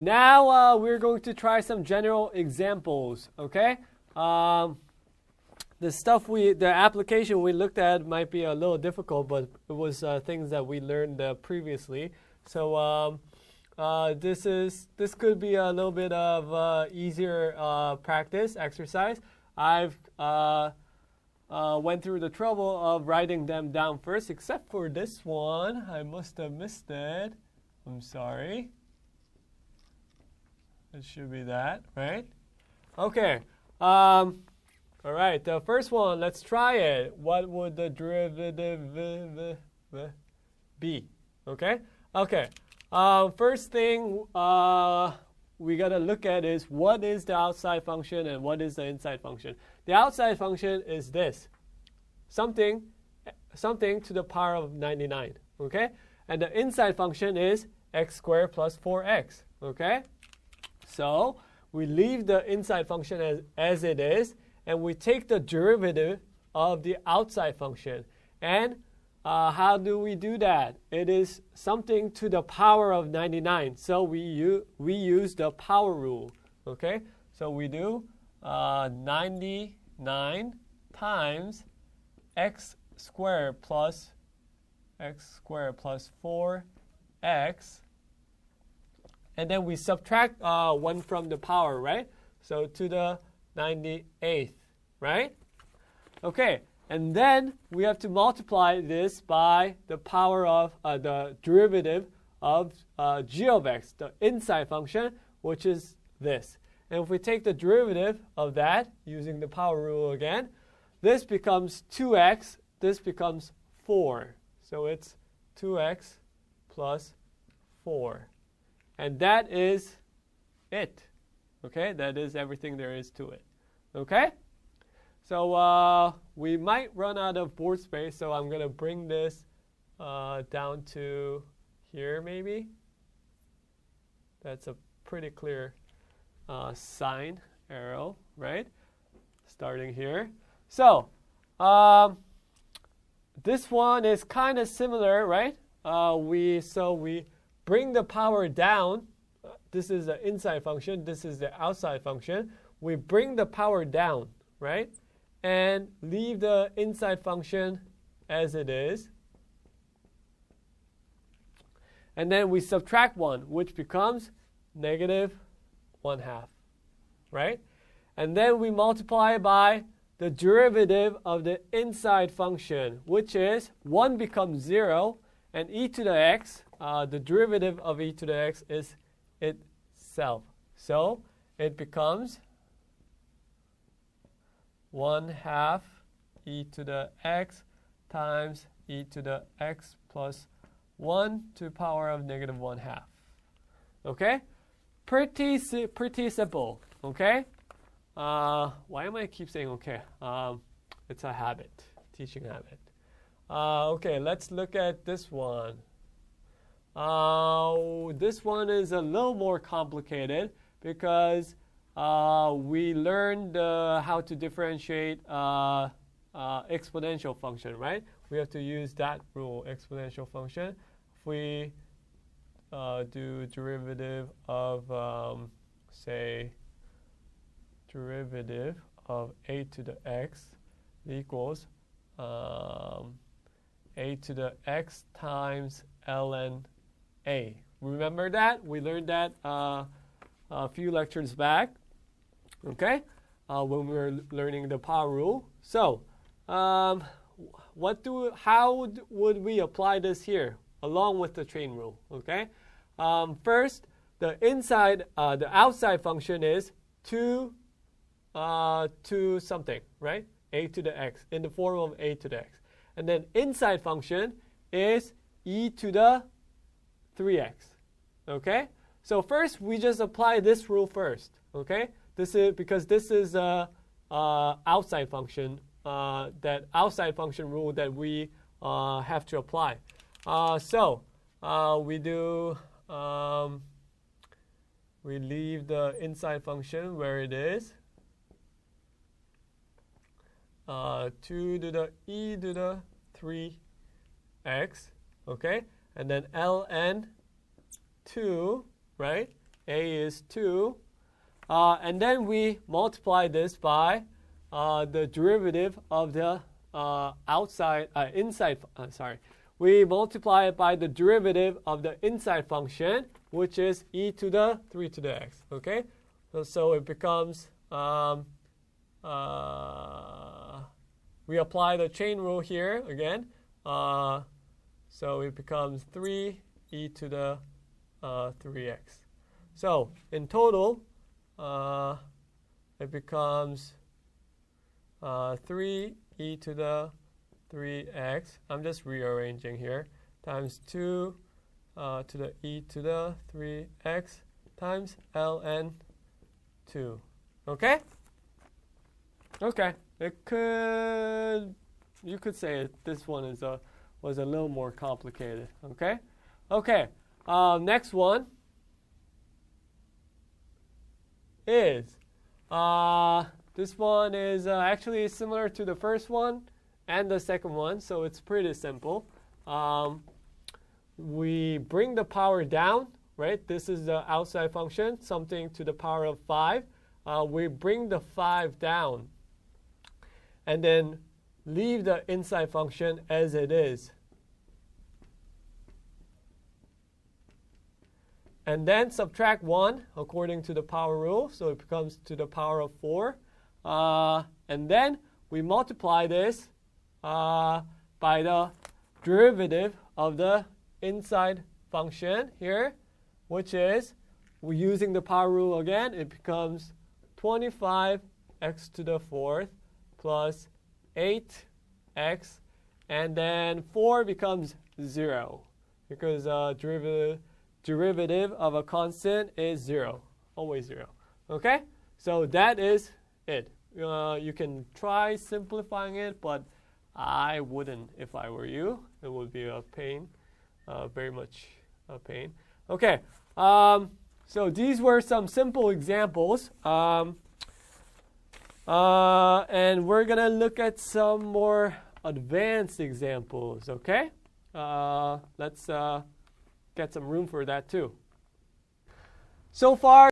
Now we're going to try some general examples, okay? The application we looked at might be a little difficult, but it was things that we learned previously. So this could be a little bit of easier practice exercise. I've went through the trouble of writing them down first, except for this one. I must have missed it. I'm sorry. It should be that, right? Okay. All right. The first one, let's try it. What would the derivative be? Okay? Okay. First thing we got to look at is what is the outside function and what is the inside function. The outside function is this. Something to the power of 99. Okay? And the inside function is x squared plus 4x. Okay? So we leave the inside function as it is, and we take the derivative of the outside function. And how do we do that? It is something to the power of 99. So we use the power rule. Okay? So we do 99 times x squared plus 4x. And then we subtract 1 from the power, right? So to the 98th, right? Okay, and then we have to multiply this by the power of the derivative of g of x, the inside function, which is this. And if we take the derivative of that using the power rule again, this becomes 2x, this becomes 4. So it's 2x plus 4. And that is it. Okay, that is everything there is to it. Okay? So we might run out of board space, so I'm going to bring this down to here maybe. That's a pretty clear sign arrow, right? Starting here. So this one is kind of similar, right? We bring the power down. This is the inside function. This is the outside function. We bring the power down, right? And leave the inside function as it is. And then we subtract 1, which becomes negative 1/2, right? And then we multiply by the derivative of the inside function, which is 1 becomes 0, and e to the x, the derivative of e to the x is itself. So it becomes 1/2 e to the x times e to the x plus 1 to the power of negative 1/2. Okay? Pretty simple. Okay? Why am I keep saying okay? It's a habit, teaching habit. Okay, let's look at this one. This one is a little more complicated because we learned how to differentiate exponential function, right? We have to use that rule, exponential function. If we do derivative of, say, derivative of a to the x equals a to the x times ln a. Remember that? We learned that a few lectures back, okay, when we were learning the power rule. So how would we apply this here along with the chain rule, okay? First, the outside function is 2 something, right? A to the x, in the form of a to the x. And then inside function is e to the 3x, okay? So first, we just apply this rule first, okay? This is because this is outside function, that outside function rule that we have to apply. So we do, we leave the inside function where it is. 2 to the e to the 3x, okay? And then ln 2, right? a is 2. And then we multiply this by the derivative of the we multiply it by the derivative of the inside function, which is e to the 3 to the x. Okay, so it becomes we apply the chain rule here again. So it becomes 3 e to the 3x. So in total, it becomes 3 e to the 3x. I'm just rearranging here. Times 2 to the e to the 3x times ln 2. Okay? Okay. You could say this one was a little more complicated. Okay? Okay. Next one is this one is actually similar to the first one and the second one, so it's pretty simple. We bring the power down, right? This is the outside function, something to the power of 5. We bring the 5 down and then leave the inside function as it is. And then subtract 1 according to the power rule, so it becomes to the power of 4. And then we multiply this by the derivative of the inside function here, which is, we're using the power rule again, it becomes 25x to the 4th plus 8x, and then 4 becomes 0 because derivative of a constant is 0, always 0. Okay, so that is it. You can try simplifying it, but I wouldn't if I were you. It would be a pain, very much a pain. Okay, so these were some simple examples. And we're going to look at some more advanced examples, okay? Let's get some room for that too. So far,